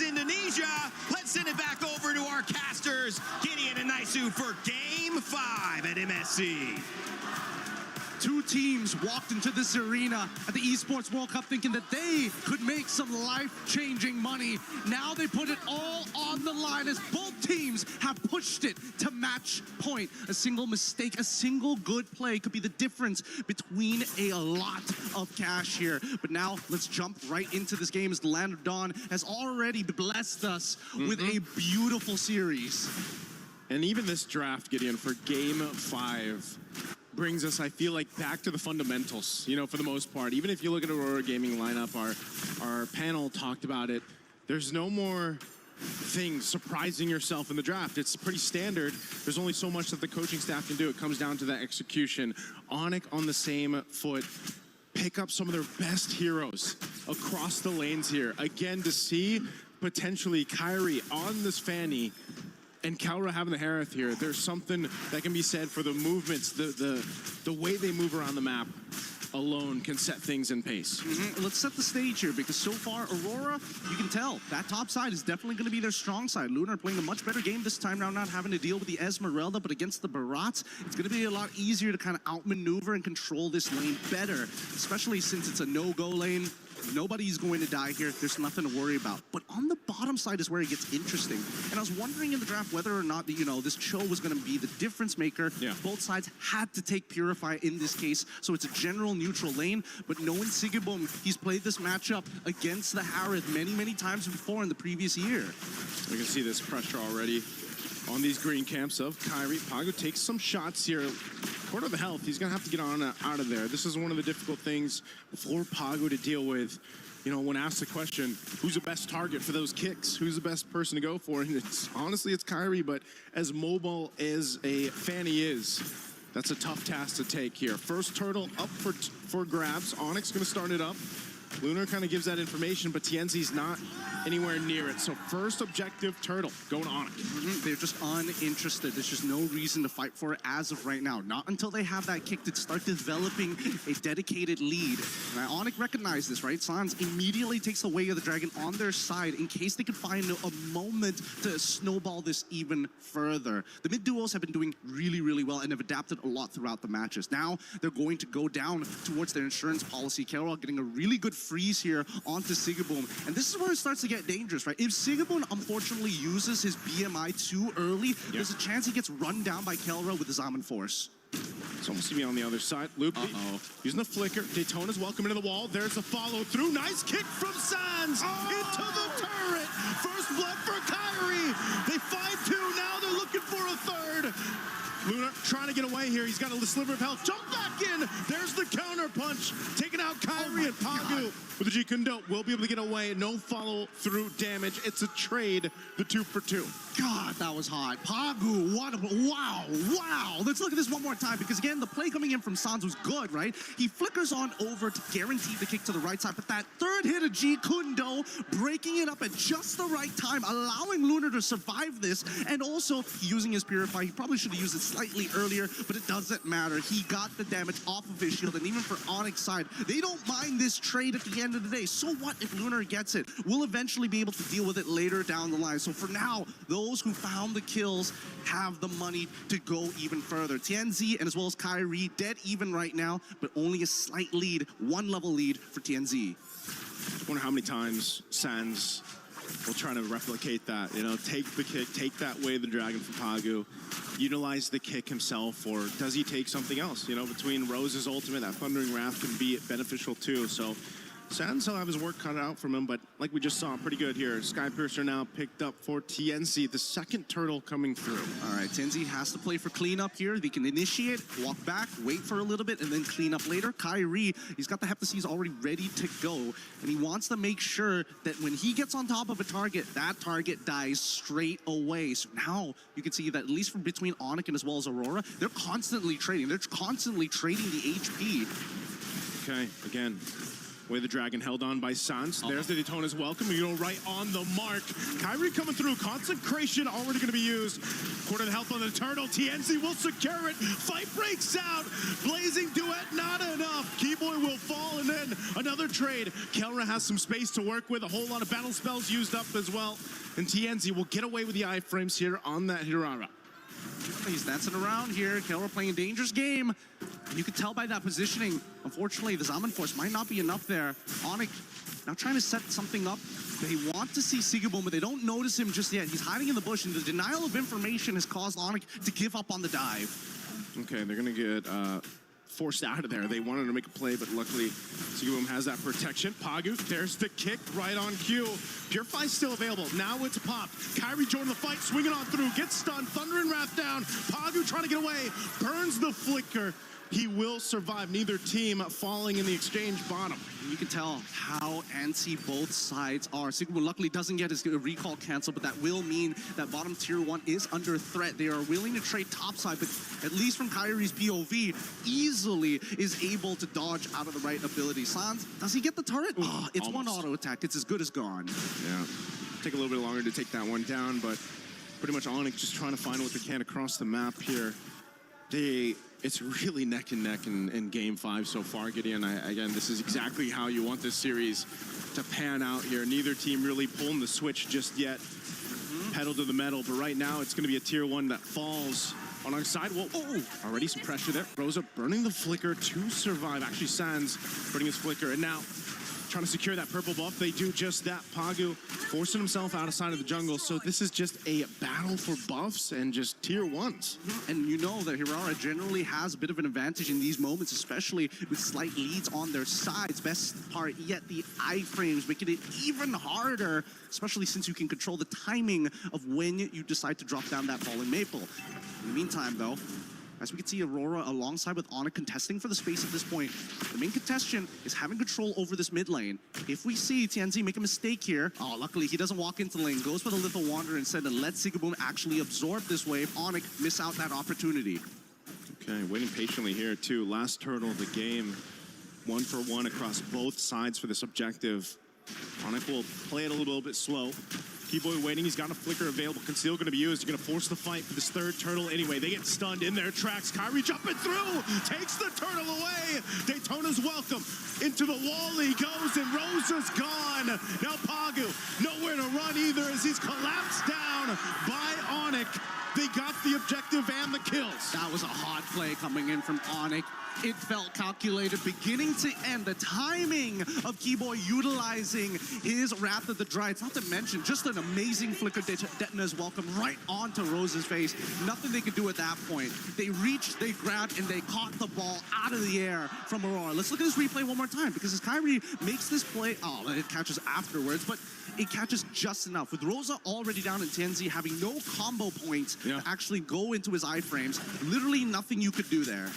is Indonesia. Let's send it back over to our casters, Gideon and Naisu for Game 5 at MSC. Two teams walked into this arena at the Esports World Cup thinking that they could make some life-changing money. Now they put it all on the line as both teams have pushed it to match point. A single mistake, a single good play could be the difference between a lot of cash here. But now let's jump right into this game as the Land of Dawn has already blessed us with a beautiful series. And even this draft, Gideon, for Game 5 brings us, I feel like, back to the fundamentals, you know, for the most part. Even if you look at Aurora Gaming lineup, our panel talked about it. There's no more things surprising yourself in the draft. It's pretty standard. There's only so much that the coaching staff can do. It comes down to that execution. Onic on the same foot. Pick up some of their best heroes across the lanes here. Again, to see potentially KAIRI on this FANNY and Kelra having the Harith here, there's something that can be said for the movements, the way they move around the map alone can set things in pace. Let's set the stage here, because so far, Aurora, you can tell, that top side is definitely going to be their strong side. Lunar playing a much better game this time around, not having to deal with the Esmeralda, but against the Barats, it's going to be a lot easier to kind of outmaneuver and control this lane better, especially since it's a no-go lane. Nobody's going to die here. There's nothing to worry about. But on the bottom side is where it gets interesting. And I was wondering in the draft whether or not, you know, this Cho was going to be the difference maker. Yeah. Both sides had to take Purify in this case, so it's a general neutral lane. But knowing Sigibum, he's played this matchup against the Harith many, many times before in the previous year. We can see this pressure already on these green camps of KAIRI. Pago takes some shots here. Quarter of the health, he's going to have to get on out of there. This is one of the difficult things for Pago to deal with. You know, when asked the question, who's the best target for those kicks? Who's the best person to go for? And it's honestly, it's KAIRI, but as mobile as a FANNY is, that's a tough task to take here. First turtle up for grabs. Onyx going to start it up. Lunar kind of gives that information, but TNZ's not anywhere near it. So first objective, turtle, going on it. They're just uninterested. There's just no reason to fight for it as of right now. Not until they have that kick to start developing a dedicated lead. And Onic recognized this, right? Sans immediately takes away the dragon on their side in case they could find a moment to snowball this even further. The mid duos have been doing really, really well and have adapted a lot throughout the matches. Now they're going to go down towards their insurance policy. Kelra getting a really good freeze here onto Sigibum. And this is where it starts to get dangerous, right? If Sigibum unfortunately uses his BMI too early, there's a chance he gets run down by Kelra with his Zaman Force. It's almost to be on the other side. Loopy using the flicker. Daytona's welcome into the wall. There's a follow through. Nice kick from Sans into the turret. First blood for KAIRI. They find two. Now they're looking for a third. Luna trying to get away here. He's got a sliver of health. Jump back in. There's the counter punch. Taking out KAIRI and Pagu. With the G Kundo, will be able to get away. No follow-through damage. It's a trade, the 2 for 2. God, that was hot. Pagu, what a, wow. Let's look at this one more time, because again, the play coming in from Sans was good, right? He flickers on over to guarantee the kick to the right side, but that third hit of G Kundo, breaking it up at just the right time, allowing Lunar to survive this, and also using his Purify. He probably should have used it slightly earlier, but it doesn't matter. He got the damage off of his shield, and even for Onyx side, they don't mind this trade at the end of the day. So what if Lunar gets it? We'll eventually be able to deal with it later down the line. So for now, those who found the kills have the money to go even further. TNZ and as well as KAIRI dead even right now, but only a slight lead, 1 level lead for TNZ. I wonder how many times Sans will try to replicate that, you know, take the kick, take that way the dragon from Pagu, utilize the kick himself, or does he take something else? You know, between Rose's ultimate, that Thundering Wrath can be beneficial too. So Sans will have his work cut out from him, but like we just saw, pretty good here. Skypiercer now picked up for TNZ, the second turtle coming through. All right, TNZ has to play for cleanup here. They can initiate, walk back, wait for a little bit, and then clean up later. KAIRI, he's got the Heptaseas already ready to go, and he wants to make sure that when he gets on top of a target, that target dies straight away. So now you can see that at least from between Onic and as well as Aurora, they're constantly trading. They're constantly trading the HP. Okay, again, Way the Dragon held on by Sans. There's the Daytona's welcome. You know, right on the mark. KAIRI coming through. Concentration already going to be used. Quarter the health on the turtle. TNZ will secure it. Fight breaks out. Blazing duet, not enough. Keyboy will fall, and then another trade. Kelra has some space to work with. A whole lot of battle spells used up as well. And TNZ will get away with the iframes here on that Hirara. He's dancing around here. Kelra playing a dangerous game. You can tell by that positioning. Unfortunately, the Zaman Force might not be enough there. Onic now trying to set something up. They want to see Sigaboom, but they don't notice him just yet. He's hiding in the bush, and the denial of information has caused Onic to give up on the dive. Okay, they're going to get forced out of there. They wanted to make a play, but luckily Sigaboom has that protection. Pagu, there's the kick right on cue. Purify's still available. Now it's popped. KAIRI joined the fight, swinging on through, gets stunned, Thunder and Wrath down. Pagu trying to get away, burns the flicker. He will survive. Neither team falling in the exchange bottom. You can tell how antsy both sides are. Sigaboom luckily doesn't get his recall canceled, but that will mean that bottom tier 1 is under threat. They are willing to trade topside, but at least from KAIRI's POV, easily is able to dodge out of the right ability. Sans, does he get the turret? Oh, it's almost. One auto attack. It's as good as gone. Yeah. Take a little bit longer to take that one down, but pretty much Onyx just trying to find what they can across the map here. It's really neck and neck in Game 5 so far, Gideon. Again, this is exactly how you want this series to pan out here. Neither team really pulling the switch just yet. Pedal to the metal, but right now it's going to be a tier 1 that falls on our side. Whoa, already some pressure there. Rosa burning the flicker to survive. Actually, Sans burning his flicker, and now trying to secure that purple buff. They do just that. Pagu forcing himself out of side of the jungle. So this is just a battle for buffs and just tier 1s. And you know that Hirara generally has a bit of an advantage in these moments, especially with slight leads on their sides. Best part yet, the iframes, making it even harder, especially since you can control the timing of when you decide to drop down that fallen maple. In the meantime, though, as we can see Aurora alongside with Onic contesting for the space at this point. The main contention is having control over this mid lane. If we see TNZ make a mistake here, luckily he doesn't walk into the lane, goes for the Lethal Wanderer instead and let Sigaboom actually absorb this wave. Onic miss out that opportunity. Okay, waiting patiently here too. Last turtle of the game. 1 for 1 across both sides for this objective. Onic will play it a little bit slow. Keyboy waiting, he's got a flicker available. Conceal going to be used. You're going to force the fight for this third turtle anyway. They get stunned in their tracks. KAIRI jumping through, takes the turtle away. Daytona's welcome. Into the wall he goes, and Rosa's gone. Now Pagu, nowhere to run either as he's collapsed down by Onic. They got the objective and the kills. That was a hot play coming in from Onic. It felt calculated beginning to end. The timing of Keyboy utilizing his Wrath of the Dryad, not to mention just an amazing flicker Detona's welcome right onto Rose's face. Nothing they could do at that point. They reached, they grabbed, and they caught the ball out of the air from Aurora. Let's look at this replay one more time, because as KAIRI makes this play, it catches afterwards, but it catches just enough. With Rosa already down and TNZ having no combo points to actually go into his iframes, literally nothing you could do there.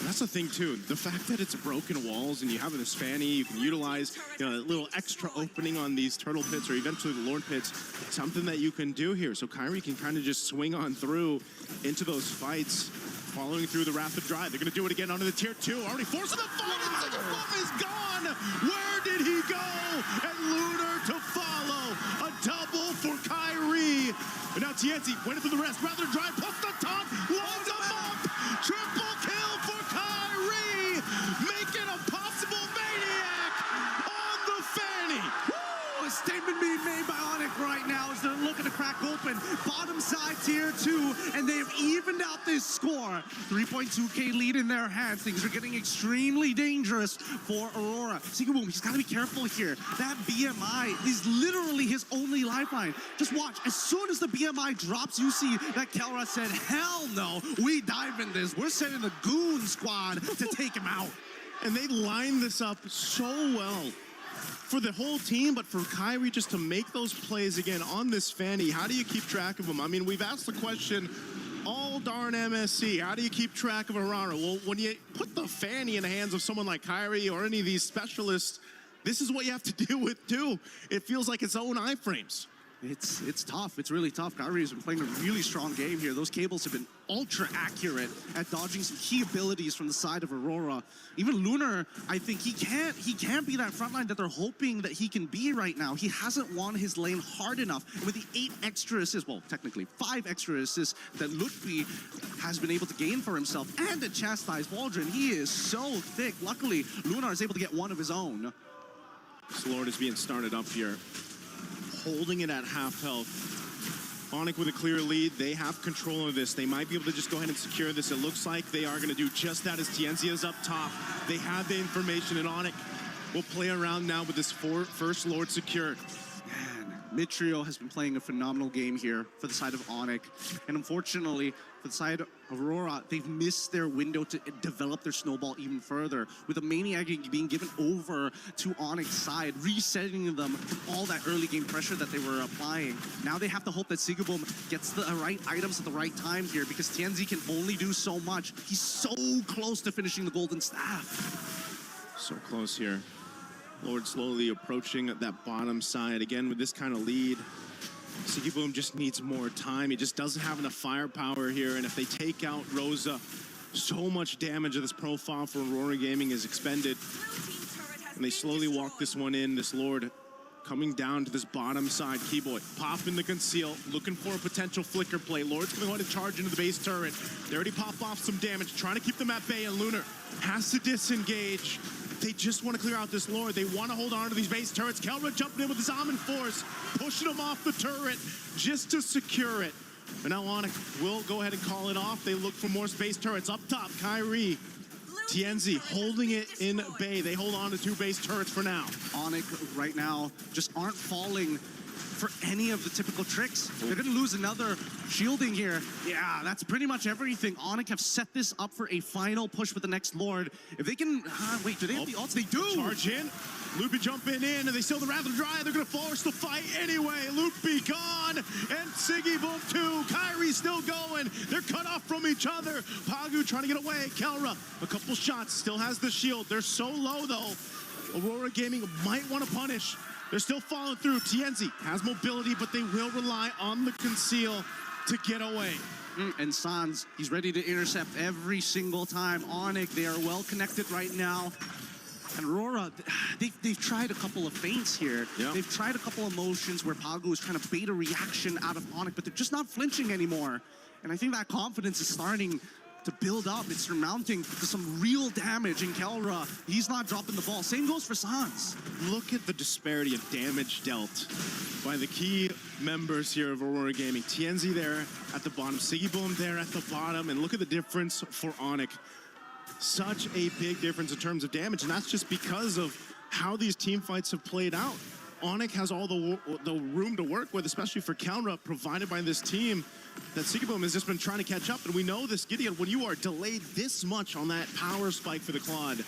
That's the thing too, the fact that it's broken walls and you have this FANNY, you can utilize a little extra opening on these turtle pits or eventually the Lord pits, something that you can do here. So KAIRI can kind of just swing on through into those fights, following through the Wrath of Dryad. They're going to do it again onto the tier 2, already forcing the fight, and Sigaboom is gone! Where did he go? And Lunar to follow, a double for KAIRI. And now TNZ went into the rest, Wrath of Dryad, puts the top, loads him up, triple kill for KAIRI, making a possible maniac on the FANNY. Woo! A statement being made by Onic right now as they're looking to crack open bottom side tier 2, and they've evened out this score. 3.2k lead in their hands. Things are getting extremely dangerous for Aurora. Sigaboom, he's got to be careful here. That BMI is literally his only lifeline. Just watch, as soon as the BMI drops, you see that Kelra said, hell no, we dive in this. We're sending the goon squad to take him out. And they line this up so well for the whole team, but for KAIRI just to make those plays again on this FANNY. How do you keep track of them? I mean, we've asked the question all darn MSC. How do you keep track of Aurora? Well, when you put the FANNY in the hands of someone like KAIRI or any of these specialists, this is what you have to deal with too. It feels like its own iframes. It's tough. It's really tough. KAIRI has been playing a really strong game here. Those cables have been ultra accurate at dodging some key abilities from the side of Aurora. Even Lunar, I think he can't be that frontline that they're hoping that he can be right now. He hasn't won his lane hard enough. And with the 8 extra assists, well, technically 5 extra assists that Lutfi has been able to gain for himself and to chastise Waldron, he is so thick. Luckily, Lunar is able to get one of his own. This Lord is being started up here, holding it at half health. Onic with a clear lead. They have control of this. They might be able to just go ahead and secure this. It looks like they are going to do just that as TNZ is up top. They have the information, and Onic will play around now with this first Lord secured. Man, Mitrio has been playing a phenomenal game here for the side of Onic. And unfortunately, for the side of Aurora, they've missed their window to develop their snowball even further, with the Maniac being given over to Onyx's side, resetting them from all that early game pressure that they were applying. Now they have to hope that Sigaboom gets the right items at the right time here, because TNZ can only do so much. He's so close to finishing the golden staff. So close here. Lord slowly approaching that bottom side. Again, with this kind of lead, Sigaboom just needs more time. He just doesn't have enough firepower here, and if they take out Rosa, so much damage of this profile for Aurora Gaming is expended. And they slowly walk this one in. This Lord coming down to this bottom side. Keyboy popping the conceal, looking for a potential flicker play. Lord's gonna go ahead and charge into the base turret. They already pop off some damage, trying to keep them at bay, and Lunar has to disengage. They just want to clear out this Lord. They want to hold on to these base turrets. Kelra jumping in with his Almond Force, pushing him off the turret just to secure it. And now Onic will go ahead and call it off. They look for more space turrets up top. KAIRI, TNZ holding it in bay. They hold on to 2 base turrets for now. Onic right now just aren't falling for any of the typical tricks. They're gonna lose another shielding here. Yeah, that's pretty much everything. Onic have set this up for a final push with the next Lord. If they can, wait, do they have the ults? They do! Charge in, Loopy jumping in, and they still the Wrath of Dry. They're gonna force the fight anyway. Loopy gone, and Sigaboom too. KAIRI still going. They're cut off from each other. Pagu trying to get away. Kelra, a couple shots, still has the shield. They're so low though. Aurora Gaming might want to punish. They're still following through. TNZ has mobility, but they will rely on the conceal to get away. And Sans, he's ready to intercept every single time. Onic, they are well connected right now. And Aurora, they've tried a couple of feints here. Yep. They've tried a couple of motions where Pagu is trying to bait a reaction out of Onic, but they're just not flinching anymore. And I think that confidence is starting to build up. It's surmounting to some real damage in Kelra. He's not dropping the ball. Same goes for Sans. Look at the disparity of damage dealt by the key members here of Aurora Gaming. TNZ there at the bottom, Sigaboom there at the bottom, and look at the difference for Onic. Such a big difference in terms of damage, and that's just because of how these team fights have played out. Onic has all the room to work with, especially for Kelra, provided by this team that Sigaboom has just been trying to catch up. And we know this, Gideon, when you are delayed this much on that power spike for the Claude,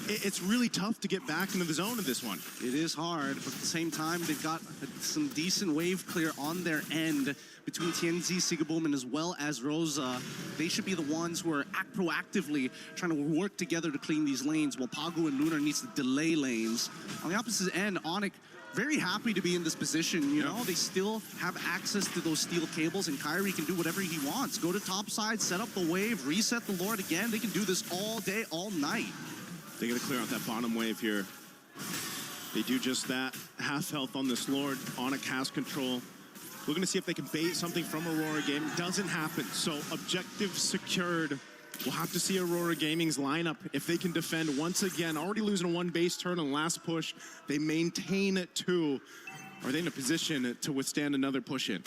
it's really tough to get back into the zone of this one. It is hard, but at the same time, they've got some decent wave clear on their end between TNZ, Sigaboom, and as well as Rosa. They should be the ones who are proactively trying to work together to clean these lanes, while Pagu and Lunar needs to delay lanes. On the opposite end, Onic very happy to be in this position, you know? They still have access to those steel cables, and KAIRI can do whatever he wants. Go to top side, set up the wave, reset the Lord again. They can do this all day, all night. They gotta clear out that bottom wave here. They do just that. Half health on this Lord. Onic has control. Looking to see if they can bait something from Aurora Gaming. Doesn't happen, so objective secured. We'll have to see Aurora Gaming's lineup if they can defend once again. Already losing 1 base turn on last push. They maintain 2. Are they in a position to withstand another push in?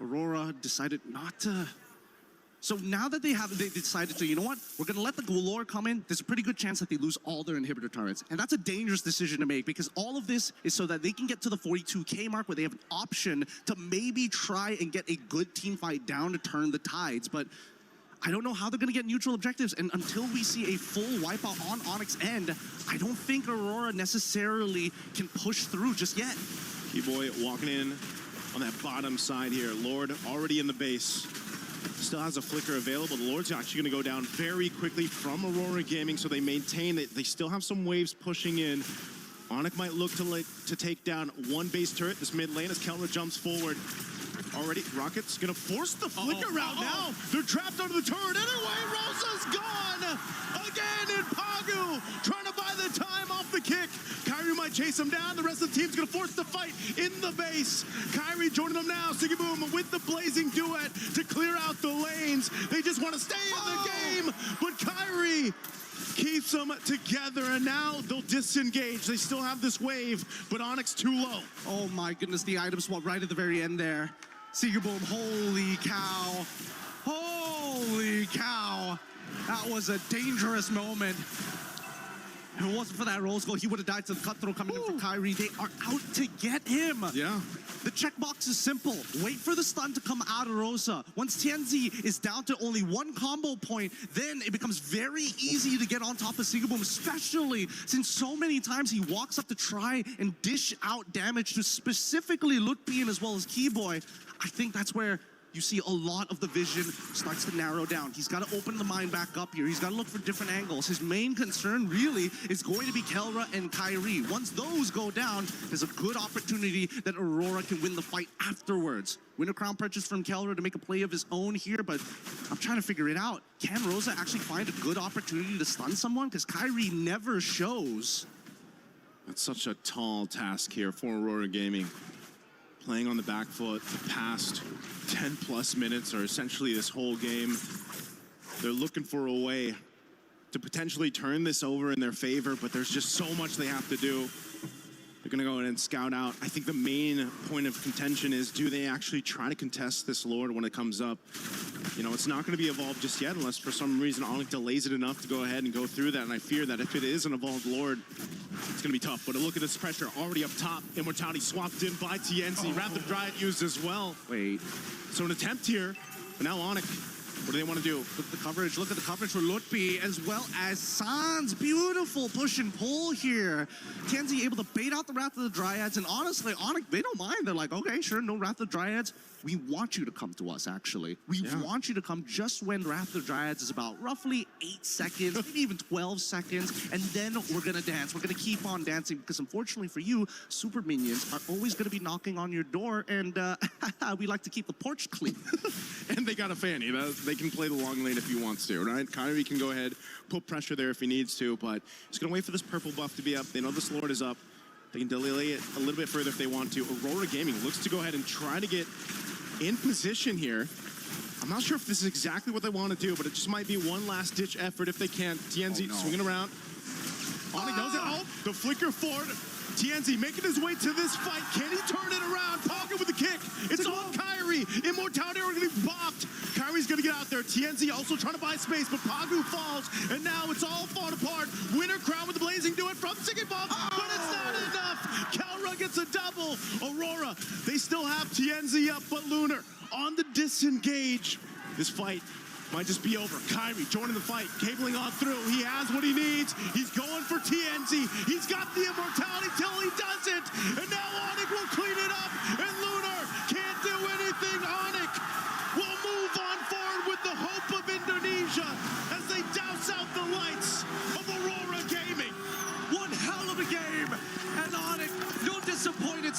Aurora decided not to. So now that they decided to, you know what? We're going to let the Galore come in. There's a pretty good chance that they lose all their inhibitor turrets. And that's a dangerous decision to make, because all of this is so that they can get to the 42K mark where they have an option to maybe try and get a good team fight down to turn the tides. But I don't know how they're going to get neutral objectives. And until we see a full wipeout on Onyx's end, I don't think Aurora necessarily can push through just yet. Keyboy walking in on that bottom side here. Lord already in the base. Still has a flicker available. The Lord's actually going to go down very quickly from Aurora Gaming, so they maintain it. They still have some waves pushing in. Onic might look to take down one base turret, this mid lane, as Kelra jumps forward. Already, Rocket's gonna force the flicker route now. They're trapped under the turret anyway. Rosa's gone again, and Pagu trying to buy the time off the kick. KAIRI might chase him down. The rest of the team's gonna force the fight in the base. KAIRI joining them now. Siggy Boom with the blazing duet to clear out the lanes. They just want to stay in the game, but KAIRI keeps them together, and now they'll disengage. They still have this wave, but Onyx too low. Oh my goodness, the item swap right at the very end there. Boom, holy cow. Holy cow. That was a dangerous moment. If it wasn't for that Rose goal, he would have died to the cutthroat coming in from KAIRI. They are out to get him. Yeah. The checkbox is simple. Wait for the stun to come out of Rosa. Once TNZ is down to only one combo point, then it becomes very easy to get on top of Boom, especially since so many times he walks up to try and dish out damage to specifically Lutpi as well as Keyboy. I think that's where you see a lot of the vision starts to narrow down. He's got to open the mind back up here. He's got to look for different angles. His main concern really is going to be Kelra and KAIRI. Once those go down, there's a good opportunity that Aurora can win the fight afterwards. Win a crown purchase from Kelra to make a play of his own here, but I'm trying to figure it out. Can Rosa actually find a good opportunity to stun someone? Because KAIRI never shows. That's such a tall task here for Aurora Gaming. Playing on the back foot the past 10 plus minutes, or essentially this whole game. They're looking for a way to potentially turn this over in their favor, but there's just so much they have to do. They're gonna go ahead and scout out. I think the main point of contention is, do they actually try to contest this Lord when it comes up? You know, it's not gonna be evolved just yet unless for some reason Onic delays it enough to go ahead and go through that, and I fear that if it is an evolved Lord, it's gonna be tough. But look at this pressure already up top. Immortality swapped in by TNZ. Wrath of Dryad used as well. Wait. So an attempt here, but now Onic, what do they want to do? Look at the coverage. Look at the coverage for Lutpi as well as Sans. Beautiful push and pull here. TNZ able to bait out the Wrath of the Dryads, and honestly, Onic, they don't mind. They're like, okay, sure, no Wrath of the Dryads. We want you to come to us, actually. We want you to come just when Wrath of the Dryads is about roughly 8 seconds, maybe even 12 seconds, and then we're gonna dance. We're gonna keep on dancing, because unfortunately for you, super minions are always gonna be knocking on your door, and we like to keep the porch clean. And they got a Fanny. They can play the long lane if he wants to, right? KAIRI can go ahead, put pressure there if he needs to, but he's gonna wait for this purple buff to be up. They know this Lord is up. They can delay it a little bit further if they want to. Aurora Gaming looks to go ahead and try to get in position here. I'm not sure if this is exactly what they want to do, but it just might be one last ditch effort if they can. TNZ swinging around. Onic knows it. Oh, the flicker forward. TNZ making his way to this fight. Can he turn it around? Pocket with the kick. It's on KAIRI. Immortality are going to be bopped. KAIRI's going to get out there. TNZ also trying to buy space, but Pagu falls, and now it's all falling apart. Winner crown with the blazing duet from Siggy Boom, but it's not enough. Kelra gets a double. Aurora, they still have TNZ up, but Lunar on the disengage. This fight might just be over. KAIRI joining the fight, cabling on through. He has what he needs. He's going for TNZ. He's got the immortality till he doesn't. And now Onic will clean it up. And Lunar can't do anything. Onic will move on forward with the hope of Indonesia as they douse out the lights of Aurora Gaming. One hell of a game. And Onic, no disappointed